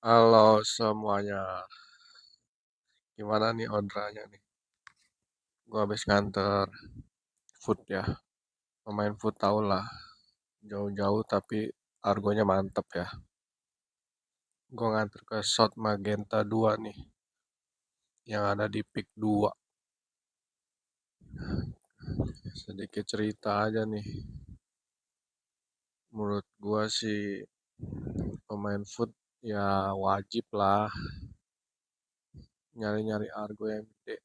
Halo semuanya, gimana nih orderannya nih? Gua habis nganter food ya, pemain food tau lah, jauh-jauh tapi argonya mantep ya. Gua nganter ke Shot Magenta 2 nih, yang ada di Peak 2. Sedikit cerita aja nih, menurut gua sih pemain food ya wajib lah nyari-nyari argo yang gede.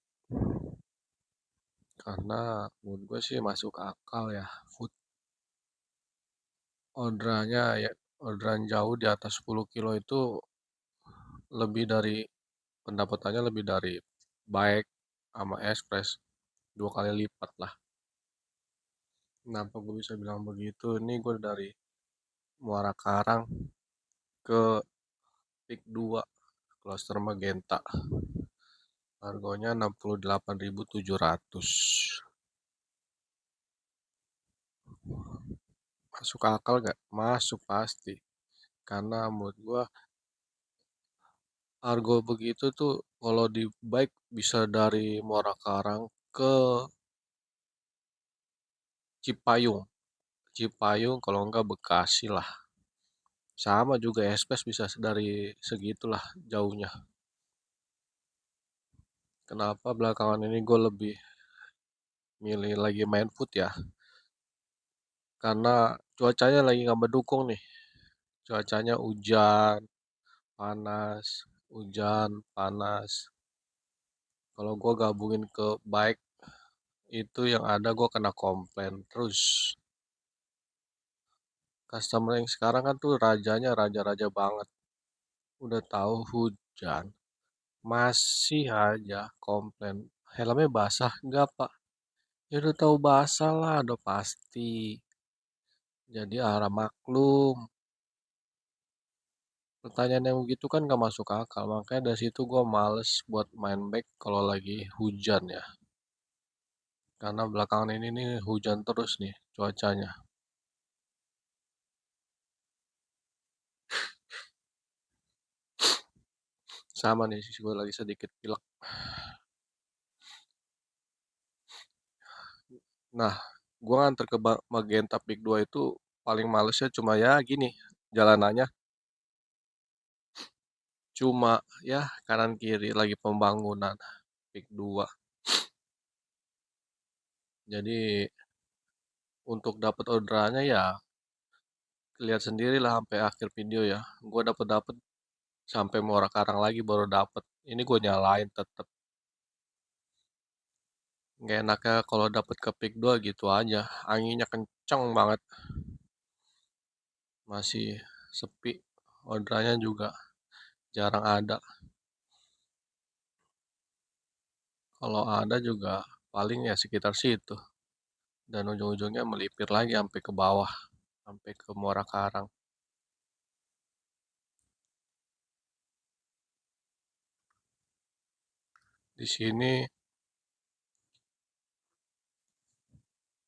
Karena menurut gue sih masuk akal ya food orderannya ya, orderan jauh di atas 10 kilo itu lebih dari pendapatannya lebih dari baik sama Express 2 kali lipat lah. Kenapa gue bisa bilang begitu? Ini gue dari Muara Karang ke Pik 2 Cluster Magenta, harganya 68.700. Masuk akal gak? Masuk pasti. Karena menurut gue harga begitu tuh kalau di bike bisa dari Muara Karang ke Cipayung. Cipayung kalau enggak Bekasi lah. Sama juga Express bisa dari segitulah jauhnya. Kenapa belakangan ini gue lebih milih lagi main food ya? Karena cuacanya lagi nggak mendukung nih. Cuacanya hujan, panas, hujan, panas. Kalau gue gabungin ke bike itu yang ada gue kena komplain terus. Customer yang sekarang kan tuh rajanya raja-raja banget. Udah tahu hujan, masih aja komplain. Helmnya basah enggak pak? Ya udah tahu basah lah, udah pasti. Jadi arah maklum. Pertanyaan yang begitu kan gak masuk akal. Makanya dari situ gue males buat main bike kalau lagi hujan ya. Karena belakangan ini nih hujan terus nih cuacanya. Sama nih, gue lagi sedikit pilek. Nah, gue nganter ke Magenta Peak 2 itu paling malesnya cuma ya gini, jalanannya cuma ya kanan kiri lagi pembangunan Peak 2. Jadi untuk dapat orderannya ya lihat sendiri lah sampai akhir video ya. Gue dapet sampai Muara Karang lagi baru dapet. Ini gue nyalain tetep. Nggak enaknya kalau dapet ke Peak 2 gitu aja. Anginnya kenceng banget. Masih sepi. Orderannya juga jarang ada. Kalau ada juga paling ya sekitar situ. Dan ujung-ujungnya melipir lagi sampai ke bawah. Sampai ke Muara Karang. Di sini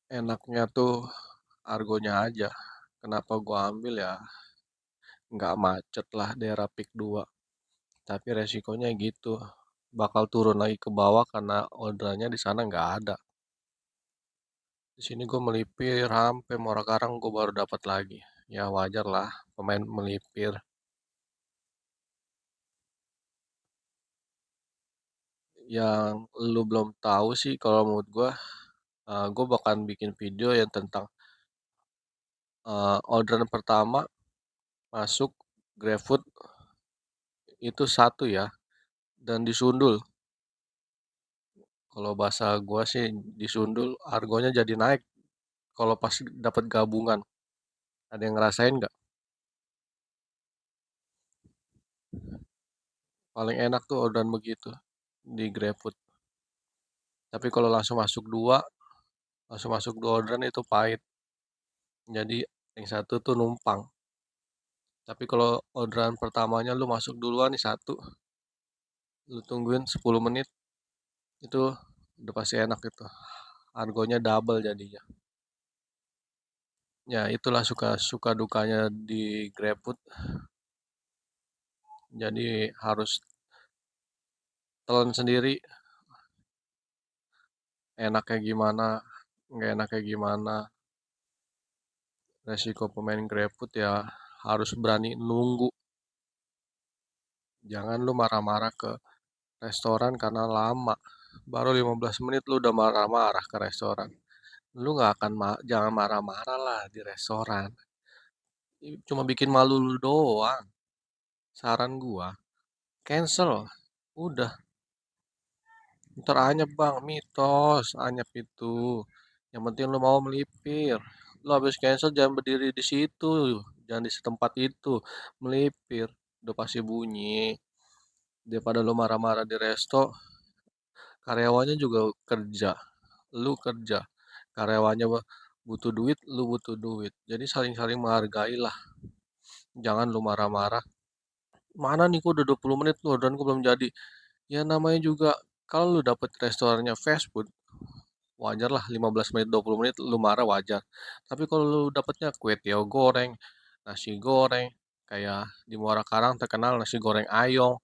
enaknya tuh argonya aja. Kenapa gua ambil ya? Nggak macet lah daerah Pik 2. Tapi resikonya gitu. Bakal turun lagi ke bawah karena orderannya di sana nggak ada. Di sini gue melipir sampai Muara Karang gue baru dapat lagi. Ya wajar lah pemain melipir. Yang lu belum tahu sih kalau menurut gue bakal bikin video yang tentang orderan pertama masuk GrabFood itu satu ya, dan disundul. Kalau bahasa gua sih disundul, argonya jadi naik kalau pas dapat gabungan. Ada yang ngerasain nggak? Paling enak tuh orderan begitu di GrabFood. Tapi kalau langsung masuk dua orderan itu pahit. Jadi yang satu tuh numpang. Tapi kalau orderan pertamanya lu masuk duluan nih satu, lu tungguin 10 menit, itu udah pasti enak itu. Argonya double jadinya. Ya itulah suka suka dukanya di GrabFood. Jadi harus telan sendiri enaknya gimana, nggak enaknya gimana. Resiko pemain GrabFood ya harus berani nunggu. Jangan lu marah-marah ke restoran karena lama. Baru 15 menit lu udah marah-marah ke restoran. Lu nggak akan jangan marah-marah lah di restoran. Cuma bikin malu lu doang. Saran gua, cancel. Udah, ntar anyep bang, mitos, anyep itu. Yang penting lu mau melipir. Lu habis cancel jangan berdiri di situ, jangan di setempat itu, melipir. Udah pasti bunyi. Daripada lu marah-marah di resto, karyawannya juga kerja, lu kerja. Karyawannya butuh duit, lu butuh duit. Jadi saling-saling menghargai lah. Jangan lu marah-marah. Mana nih kok udah 20 menit lu dan belum jadi. Ya namanya juga kalau lu dapet restorannya fast food, wajar lah 15 menit 20 menit lu marah wajar. Tapi kalau lu dapetnya kue tiaw goreng, nasi goreng, kayak di Muara Karang terkenal nasi goreng ayong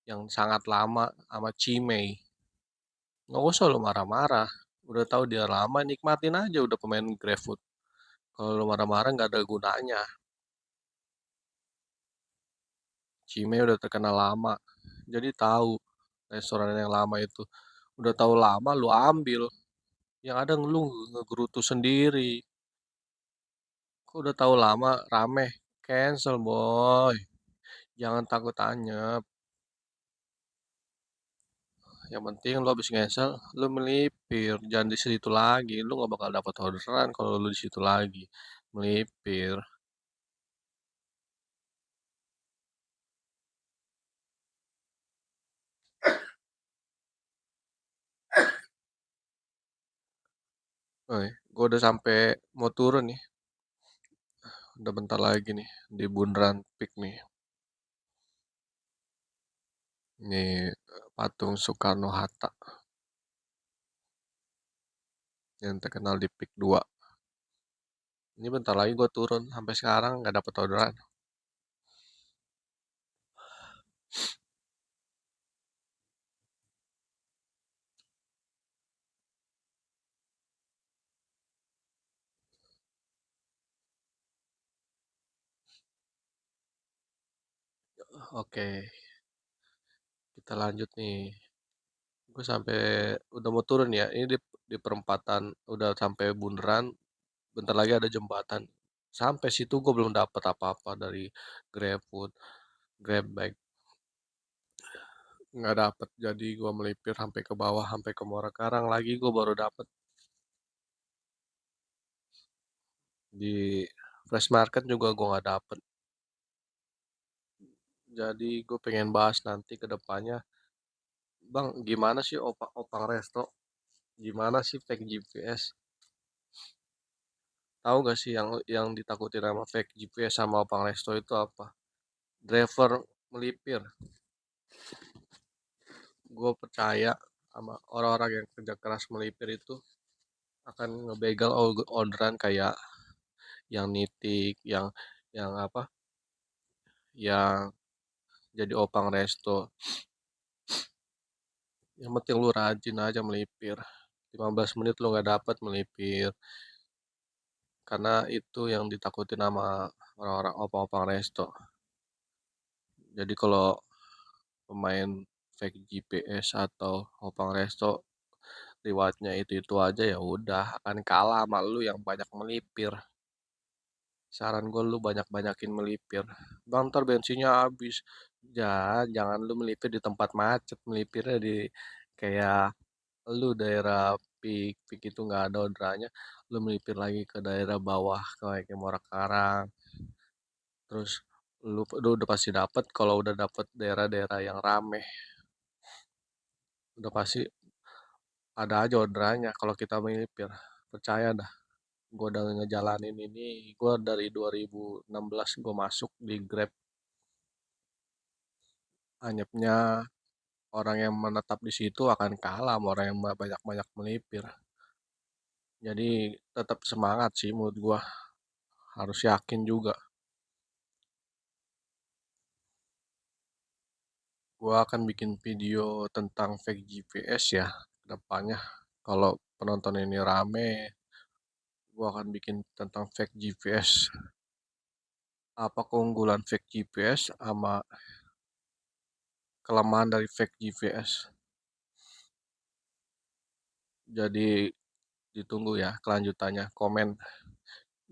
yang sangat lama sama cimei. Nggak usah lu marah-marah. Udah tahu dia lama, nikmatin aja udah pemain GrabFood. Kalau lu marah-marah nggak ada gunanya. Cimei udah terkenal lama. Jadi tahu restoran yang lama itu. Udah tahu lama lu ambil. Yang ada lu ngegerutu sendiri. Kok udah tahu lama rame. Cancel boy. Jangan takut anyep. Yang penting lu habis cancel, lu melipir. Jangan di situ lagi. Lu nggak bakal dapat orderan kalau lu di situ lagi. Melipir. Gue udah sampai mau turun nih. Udah bentar lagi nih di Bundaran Peak nih. Ini patung Soekarno-Hatta yang terkenal di Peak 2. Ini bentar lagi gue turun. Sampai sekarang nggak dapet orderan. Oke, kita lanjut nih. Gue sampai udah mau turun ya. Ini di perempatan udah sampai bundaran. Bentar lagi ada jembatan. Sampai situ gue belum dapet apa-apa dari GrabFood, GrabBike. Nggak dapet. Jadi gue melipir sampai ke bawah, sampai ke Muara Karang lagi gue baru dapet. Di Fresh Market juga gue nggak dapet. Jadi gue pengen bahas nanti ke depannya. Bang, gimana sih opang resto? Gimana sih fake GPS? Tahu gak sih yang ditakutin sama fake GPS sama opang resto itu apa? Driver melipir. Gue percaya sama orang-orang yang kerja keras melipir itu akan ngebegal orderan kayak yang nitik, yang apa? Yang jadi opang resto. Yang penting lu rajin aja melipir. 15 menit lu nggak dapat melipir. Karena itu yang ditakutin sama orang-orang opang-opang resto. Jadi kalau pemain fake GPS atau opang resto riwayatnya itu aja ya udah akan kalah sama lu yang banyak melipir. Saran gue lu banyak-banyakin melipir. Bang ntar bensinnya habis. Jangan lu melipir di tempat macet, melipirnya di kayak lu daerah pik itu nggak ada orderannya, lu melipir lagi ke daerah bawah kayak Muara Karang. Terus lu udah pasti dapat kalau udah dapat daerah-daerah yang rame, udah pasti ada aja orderannya kalau kita melipir. Percaya dah. Gue udah ngejalanin ini, gue dari 2016 gue masuk di Grab. Anyepnya orang yang menetap di situ akan kalah sama orang yang banyak-banyak melipir. Jadi tetap semangat sih menurut gue, harus yakin juga. Gua akan bikin video tentang fake GPS ya, ke depannya. Kalau penonton ini rame, gua akan bikin tentang fake GPS. Apa keunggulan fake GPS sama kelemahan dari fake GPS. Jadi ditunggu ya kelanjutannya. Komen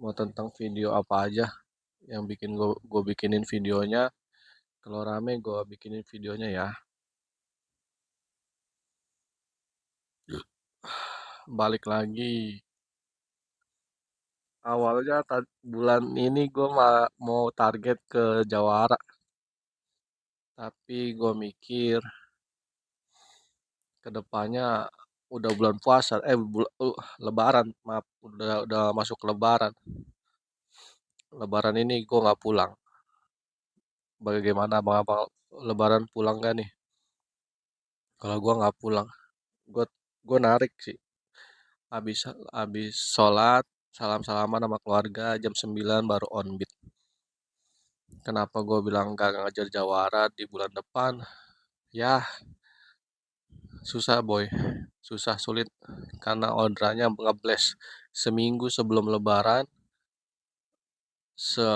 mau tentang video apa aja yang bikin gue bikinin videonya. Kalau rame gue bikinin videonya ya. Balik lagi. Awalnya bulan ini gue mau target ke Jawara. Tapi gue mikir ke depannya udah bulan puasa, Lebaran, maaf, udah masuk Lebaran. Lebaran ini gue nggak pulang. Bagaimana abang-abang Lebaran pulang gak nih? Kalau gue nggak pulang, gue gue narik sih. Habis habis sholat, salam-salaman sama keluarga jam 9 baru on beat. Kenapa gue bilang gak ngajar Jawara di bulan depan? Ya, susah boy, susah sulit karena orderannya ngebles. Seminggu sebelum Lebaran, se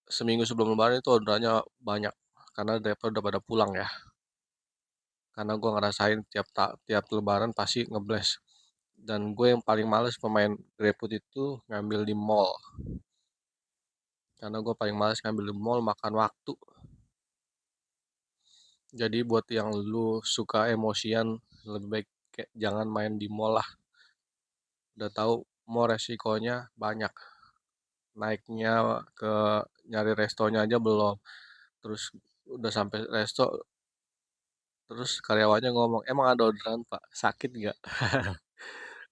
seminggu sebelum Lebaran itu orderannya banyak karena driver udah pada pulang ya. Karena gue ngerasain tiap Lebaran pasti ngebles. Dan gue yang paling males pemain GrabFood itu ngambil di mall. Karena gue paling males ngambil di mall, makan waktu. Jadi buat yang lu suka emosian, lebih baik jangan main di mall lah. Udah tahu mall resikonya banyak. Naiknya ke nyari restonya aja belum. Terus udah sampai resto, terus karyawannya ngomong, emang ada orderan pak, sakit gak?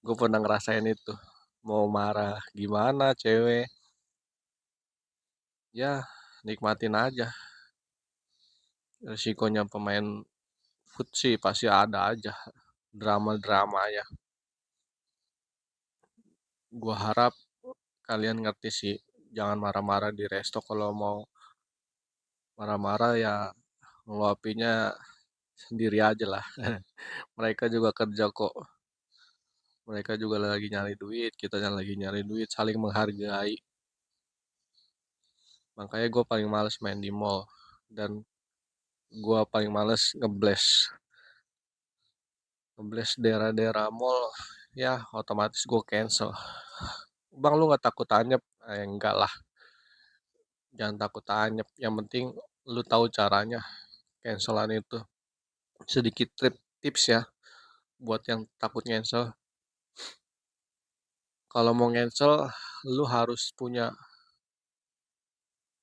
Gue pernah ngerasain itu. Mau marah gimana cewek? Ya nikmatin aja. Resikonya pemain food sih pasti ada aja. Drama-drama ya. Gua harap kalian ngerti sih. Jangan marah-marah di resto. Kalau mau marah-marah ya ngeluapinnya sendiri aja lah. Mereka juga kerja kok. Mereka juga lagi nyari duit. Kita yang lagi nyari duit. Saling menghargai. Makanya gue paling males main di mall. Dan gue paling males ngebles. Ngebles daerah-daerah mall. Ya otomatis gue cancel. Bang lu gak takut anyep? Enggak lah. Jangan takut anyep. Yang penting lu tahu caranya. Cancelan itu. Sedikit tips ya. Buat yang takut cancel. Kalau mau cancel, lu harus punya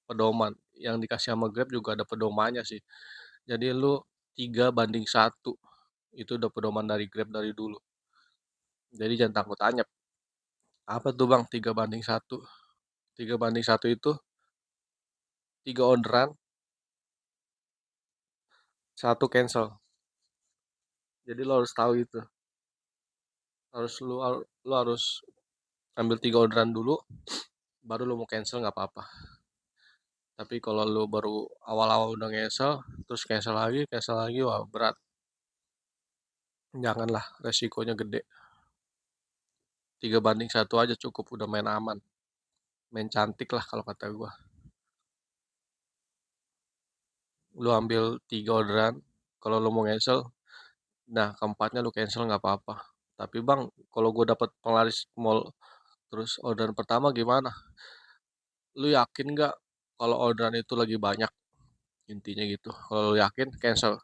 pedoman. Yang dikasih sama Grab juga ada pedomannya sih. Jadi lu 3:1. Itu udah pedoman dari Grab dari dulu. Jadi jangan takut anyep. Apa tuh bang 3:1? 3:1 itu 3 orderan, 1 cancel. Jadi lo harus tahu itu. Lu harus ambil 3 orderan dulu, baru lu mau cancel nggak apa-apa. Tapi kalau lu baru awal-awal udah terus cancel lagi, wah berat. Janganlah, resikonya gede. 3:1 aja cukup, udah main aman. Main cantik lah kalau kata gua. Lu ambil 3 orderan, kalau lu mau nah keempatnya lu cancel nggak apa-apa. Tapi bang, kalau gue dapat penglaris mall terus orderan pertama gimana? Lu yakin nggak kalau orderan itu lagi banyak? Intinya gitu. Kalau lu yakin cancel.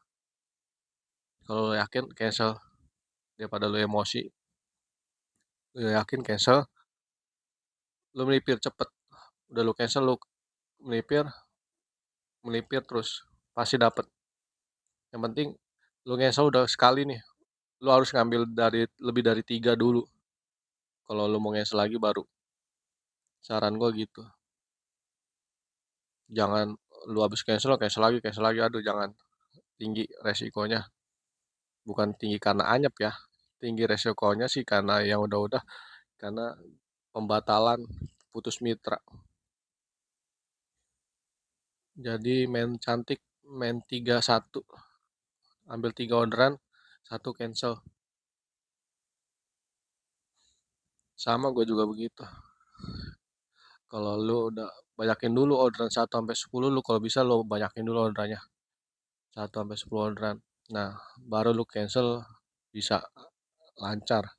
Kalau lu yakin cancel daripada lu emosi. Lu yakin cancel, lu melipir cepet. Udah lu cancel, lu melipir, melipir terus pasti dapet. Yang penting lu cancel udah sekali nih, lu harus ngambil dari lebih dari 3 dulu. Kalau lu mau cancel lagi baru. Saran gua gitu. Jangan lu habis cancel lagi. Aduh jangan. Tinggi resikonya. Bukan tinggi karena anyep ya. Tinggi resikonya sih karena yang udah-udah. Karena pembatalan putus mitra. Jadi main cantik, main 3-1, ambil 3 orderan, 1 cancel. Sama gue juga begitu. Kalau lu udah banyakin dulu orderan 1 sampai 10, lu kalau bisa lu banyakin dulu orderannya 1 sampai 10 orderan. Nah, baru lu cancel bisa lancar.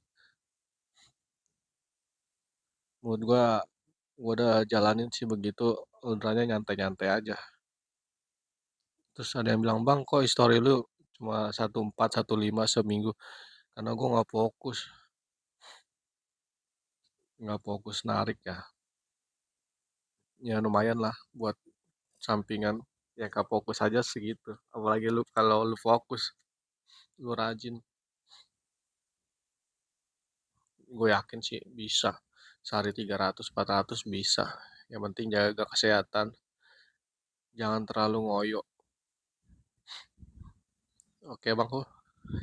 Menurut gua udah jalanin sih begitu, orderannya nyantai-nyantai aja. Terus ada yang bilang, bang kok history lu cuma 14, 15 seminggu? Karena gua nggak fokus narik ya. Ya lumayan lah buat sampingan. Ya nggak fokus aja segitu. Apalagi lu kalau lu fokus, lu rajin, gue yakin sih bisa. Sehari 300, 400 bisa. Yang penting jaga kesehatan, jangan terlalu ngoyo. Oke bang,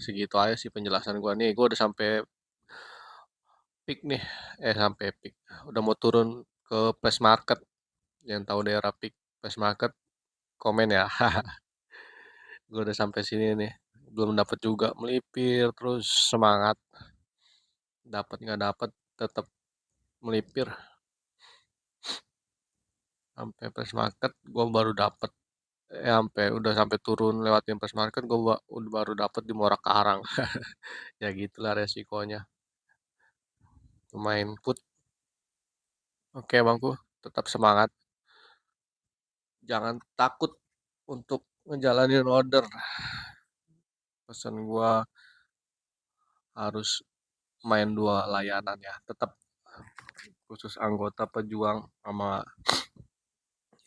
segitu aja sih penjelasan gua nih. Gua udah sampai peak nih, sampai peak. Udah mau turun ke Place Market. Yang tahu daerah peak Place Market, komen ya. Gua udah sampai sini nih. Belum dapat juga, melipir terus semangat. Dapat nggak dapat, tetap melipir. Sampai Place Market, gua baru dapat. Sampai turun lewatin Place Market, udah baru dapat di Muara Karang. Ya gitulah resikonya. Main put. Oke bangku, tetap semangat. Jangan takut untuk ngejalanin order. Pesan gua harus main 2 layanan ya. Tetap khusus anggota pejuang sama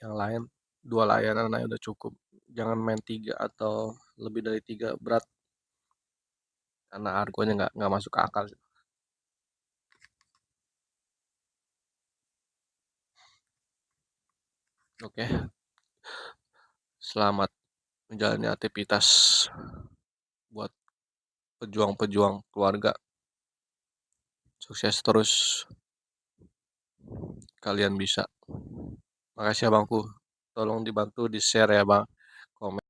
yang lain 2 layanan aja udah cukup. Jangan main 3 atau lebih dari 3, berat karena harganya nggak masuk akal. Oke, selamat menjalani aktivitas buat pejuang-pejuang keluarga. Sukses terus, kalian bisa. Makasih ya bangku, tolong dibantu di share ya bang, komen.